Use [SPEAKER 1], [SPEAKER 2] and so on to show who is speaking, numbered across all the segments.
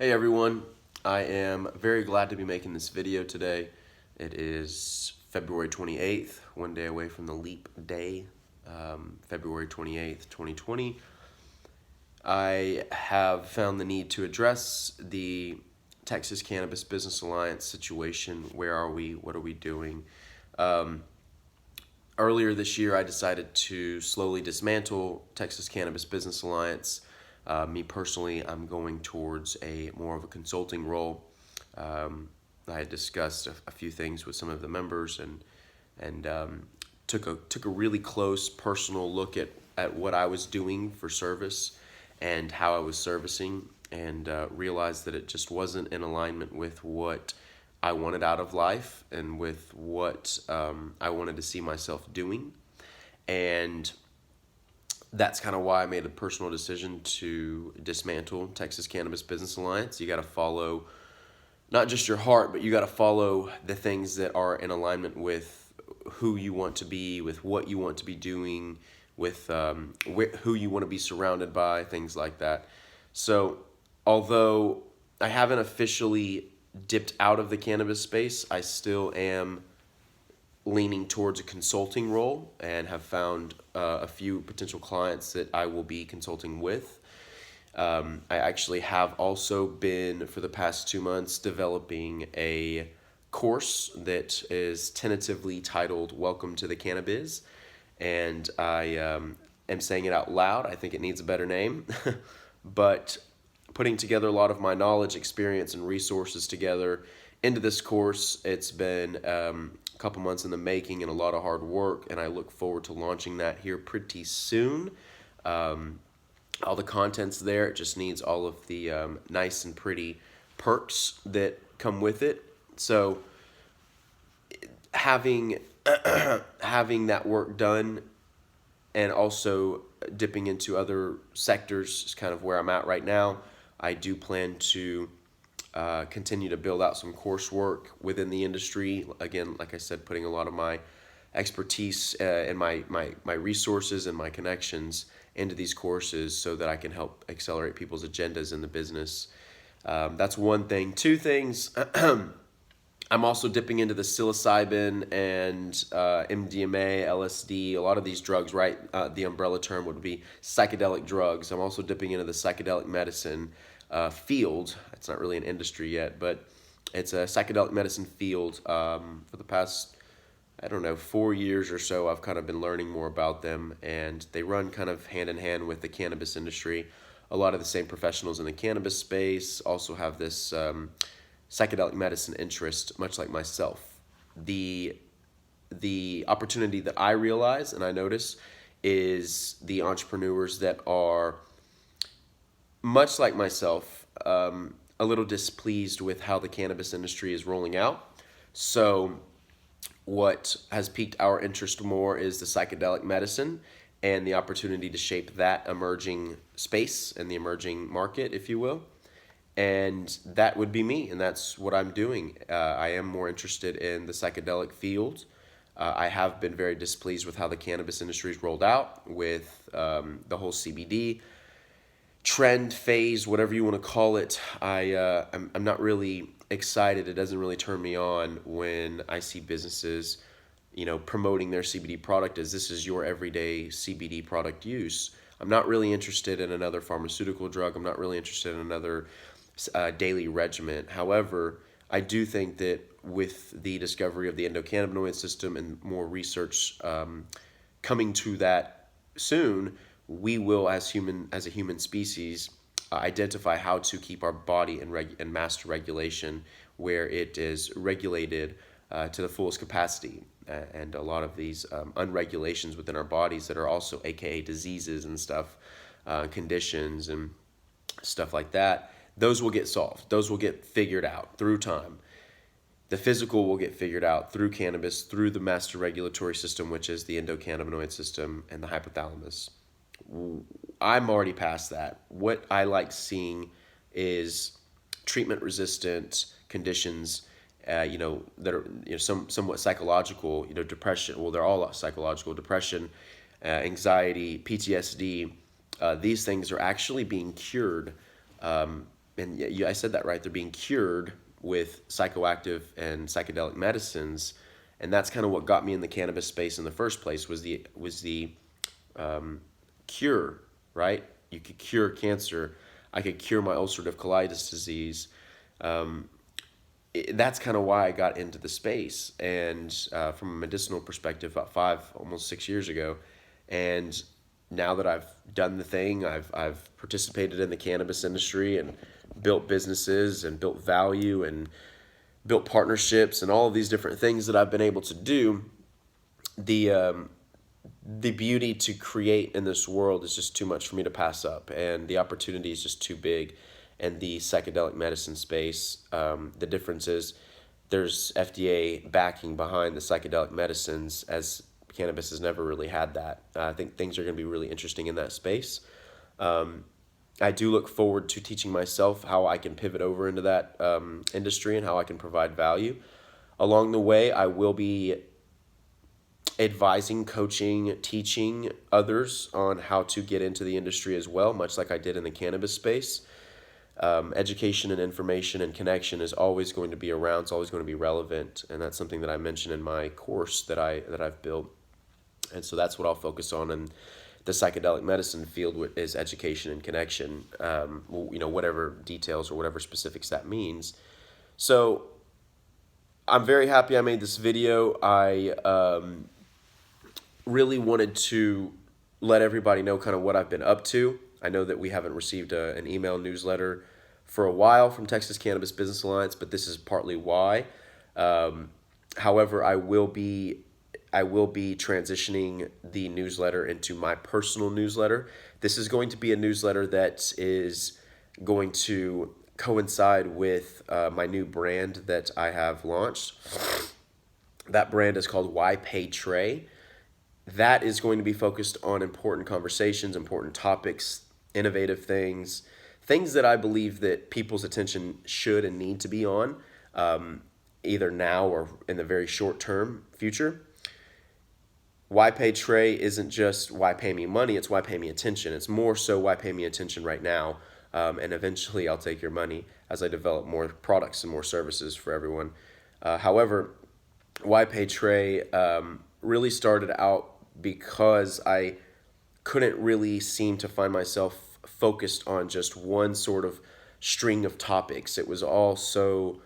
[SPEAKER 1] Hey everyone, I am very glad to be making this video today. It is February 28th, one day away from the leap day, February 28th, 2020. I have found the need to address the Texas Cannabis Business Alliance situation. Where are we? What are we doing? Um, Earlier this year, I decided to slowly dismantle Texas Cannabis Business Alliance. Me personally, I'm going towards a more of a consulting role. I had discussed a few things with some of the members and took a really close personal look at what I was doing for service and how I was servicing, and realized that it just wasn't in alignment with what I wanted out of life and with what I wanted to see myself doing. And that's kind of why I made a personal decision to dismantle Texas Cannabis Business Alliance. You got to follow not just your heart, but you got to follow the things that are in alignment with who you want to be, with what you want to be doing, with who you want to be surrounded by, things like that. So, although I haven't officially dipped out of the cannabis space, I still am leaning towards a consulting role and have found a few potential clients that I will be consulting with. I actually have also been, for the past 2 months, developing a course that is tentatively titled Welcome to the Cannabis. And I am saying it out loud. I think it needs a better name. But putting together a lot of my knowledge, experience, and resources together into this course, it's been a couple months in the making and a lot of hard work, and I look forward to launching that here pretty soon. All the content's there. It just needs all of the nice and pretty perks that come with it. So having having that work done and also dipping into other sectors is kind of where I'm at right now. I do plan to continue to build out some coursework within the industry. Again, like I said, putting a lot of my expertise and my resources and my connections into these courses so that I can help accelerate people's agendas in the business. That's one thing. Two things. I'm also dipping into the psilocybin and MDMA, LSD, a lot of these drugs, right? The umbrella term would be psychedelic drugs. I'm also dipping into the psychedelic medicine field. It's not really an industry yet, but it's a psychedelic medicine field. For the past, I don't know, 4 years or so, I've kind of been learning more about them, and they run kind of hand in hand with the cannabis industry. A lot of the same professionals in the cannabis space also have this psychedelic medicine interest, much like myself. The opportunity that I realize and I notice is the entrepreneurs that are much like myself, a little displeased with how the cannabis industry is rolling out. So what has piqued our interest more is the psychedelic medicine and the opportunity to shape that emerging space and the emerging market, if you will. And that would be me, and that's what I'm doing. I am more interested in the psychedelic field. I have been very displeased with how the cannabis industry is rolled out with the whole CBD trend phase, whatever you want to call it. I'm not really excited. It doesn't really turn me on when I see businesses, promoting their CBD product as this is your everyday CBD product use. I'm not really interested in another pharmaceutical drug. I'm not really interested in another daily regimen. However, I do think that with the discovery of the endocannabinoid system and more research coming to that soon, we will, as a human species, identify how to keep our body in master regulation, where it is regulated to the fullest capacity. And a lot of these unregulations within our bodies that are also AKA diseases and stuff, conditions and stuff like that, those will get solved. Those will get figured out through time. The physical will get figured out through cannabis, through the master regulatory system, which is the endocannabinoid system and the hypothalamus. I'm already past that. What I like seeing is treatment-resistant conditions, that are somewhat psychological. Depression. Well, they're all psychological. Depression, anxiety, PTSD. These things are actually being cured and yeah, I said that right, they're being cured with psychoactive and psychedelic medicines, and that's kind of what got me in the cannabis space in the first place, was the cure, right? You could cure cancer. I could cure my ulcerative colitis disease. That's kind of why I got into the space, and from a medicinal perspective, about 5, almost 6 years ago, and now that I've done the thing, I've participated in the cannabis industry and built businesses and built value and built partnerships and all of these different things that I've been able to do. The beauty to create in this world is just too much for me to pass up, and the opportunity is just too big. And the psychedelic medicine space, the difference is there's FDA backing behind the psychedelic medicines, as cannabis has never really had that. I think things are going to be really interesting in that space. I do look forward to teaching myself how I can pivot over into that industry and how I can provide value. Along the way, I will be advising, coaching, teaching others on how to get into the industry as well, much like I did in the cannabis space. Education and information and connection is always going to be around. It's always going to be relevant, and that's something that I mentioned in my course that I've built. And so that's what I'll focus on in the psychedelic medicine field, is education and connection. Whatever details or whatever specifics that means. So I'm very happy I made this video. I really wanted to let everybody know kind of what I've been up to. I know that we haven't received an email newsletter for a while from Texas Cannabis Business Alliance, but this is partly why. However, I will be transitioning the newsletter into my personal newsletter. This is going to be a newsletter that is going to coincide with my new brand that I have launched. That brand is called Why Pay Trey. That is going to be focused on important conversations, important topics, innovative things that I believe that people's attention should and need to be on, either now or in the very short term future. Why Pay Trey isn't just why pay me money, it's why pay me attention. It's more so why pay me attention right now, and eventually I'll take your money as I develop more products and more services for everyone. However, Why Pay Trey really started out because I couldn't really seem to find myself focused on just one sort of string of topics. It was all so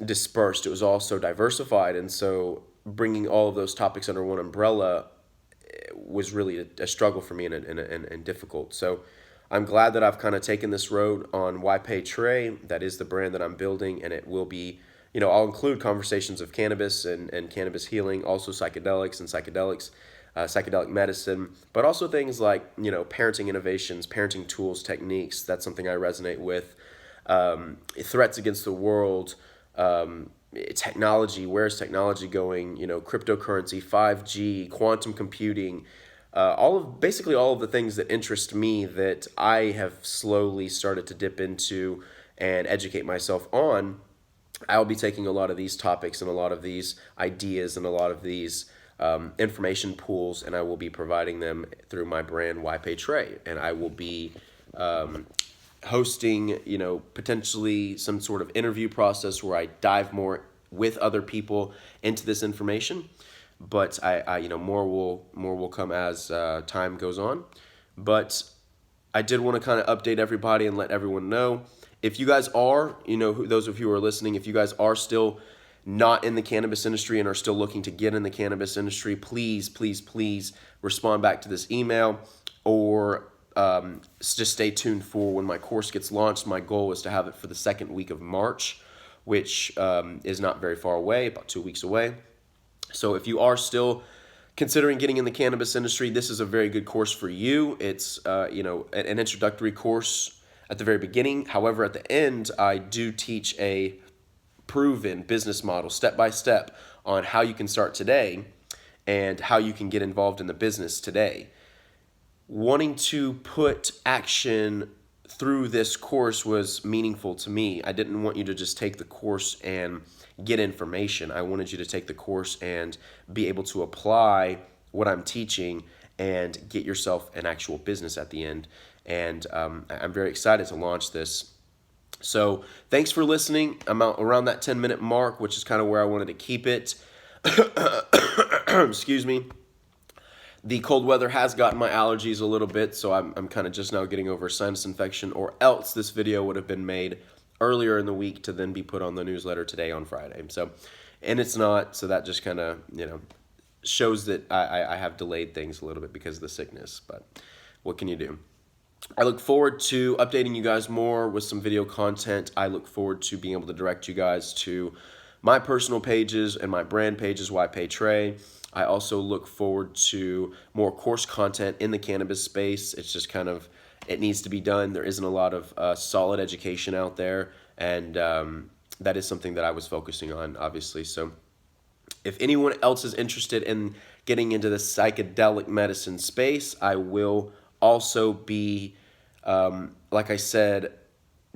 [SPEAKER 1] dispersed. It was all so diversified. And so bringing all of those topics under one umbrella was really a struggle for me and difficult. So I'm glad that I've kind of taken this road on Why Pay Trey. That is the brand that I'm building, and it will be, I'll include conversations of cannabis and cannabis healing, also psychedelics and psychedelic medicine, but also things like, parenting innovations, parenting tools, techniques. That's something I resonate with. Threats against the world, technology, where's technology going, cryptocurrency, 5G, quantum computing, basically all of the things that interest me that I have slowly started to dip into and educate myself on. I'll be taking a lot of these topics and a lot of these ideas and a lot of these information pools, and I will be providing them through my brand, Why Pay Trey. And I will be hosting, potentially some sort of interview process where I dive more with other people into this information. But I more will come as time goes on. But I did want to kind of update everybody and let everyone know. If you guys are, those of you who are listening, if you guys are still not in the cannabis industry and are still looking to get in the cannabis industry, please respond back to this email, or just stay tuned for when my course gets launched. My goal is to have it for the second week of March, which is not very far away, about 2 weeks away. So if you are still considering getting in the cannabis industry, this is a very good course for you. It's an introductory course at the very beginning. However, at the end, I do teach a proven business model, step by step, on how you can start today and how you can get involved in the business today. Wanting to put action through this course was meaningful to me. I didn't want you to just take the course and get information. I wanted you to take the course and be able to apply what I'm teaching and get yourself an actual business at the end. And I'm very excited to launch this So thanks for listening. I'm out around that 10-minute mark, which is kind of where I wanted to keep it. Excuse me. The cold weather has gotten my allergies a little bit, so I'm kind of just now getting over a sinus infection, or else this video would have been made earlier in the week to then be put on the newsletter today on Friday. So, and it's not, so that just kind of, shows that I have delayed things a little bit because of the sickness, but what can you do? I look forward to updating you guys more with some video content. I look forward to being able to direct you guys to my personal pages and my brand pages, Why Pay Trey. I also look forward to more course content in the cannabis space. It's just kind of, it needs to be done. There isn't a lot of solid education out there, and that is something that I was focusing on, obviously. So if anyone else is interested in getting into the psychedelic medicine space, I will also be, like I said,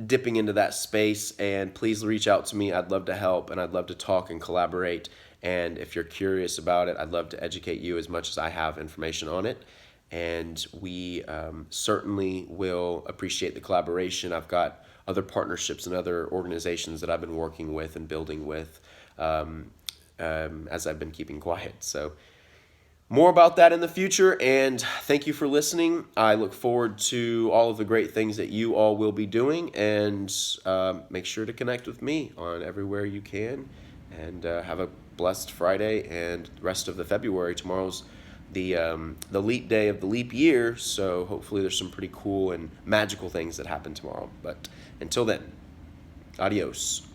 [SPEAKER 1] dipping into that space, and please reach out to me. I'd love to help, and I'd love to talk and collaborate. And if you're curious about it, I'd love to educate you as much as I have information on it. And we certainly will appreciate the collaboration. I've got other partnerships and other organizations that I've been working with and building with as I've been keeping quiet. So more about that in the future, and thank you for listening. I look forward to all of the great things that you all will be doing, and make sure to connect with me on everywhere you can, and have a blessed Friday and rest of the February. Tomorrow's the leap day of the leap year, so hopefully there's some pretty cool and magical things that happen tomorrow. But until then, adios.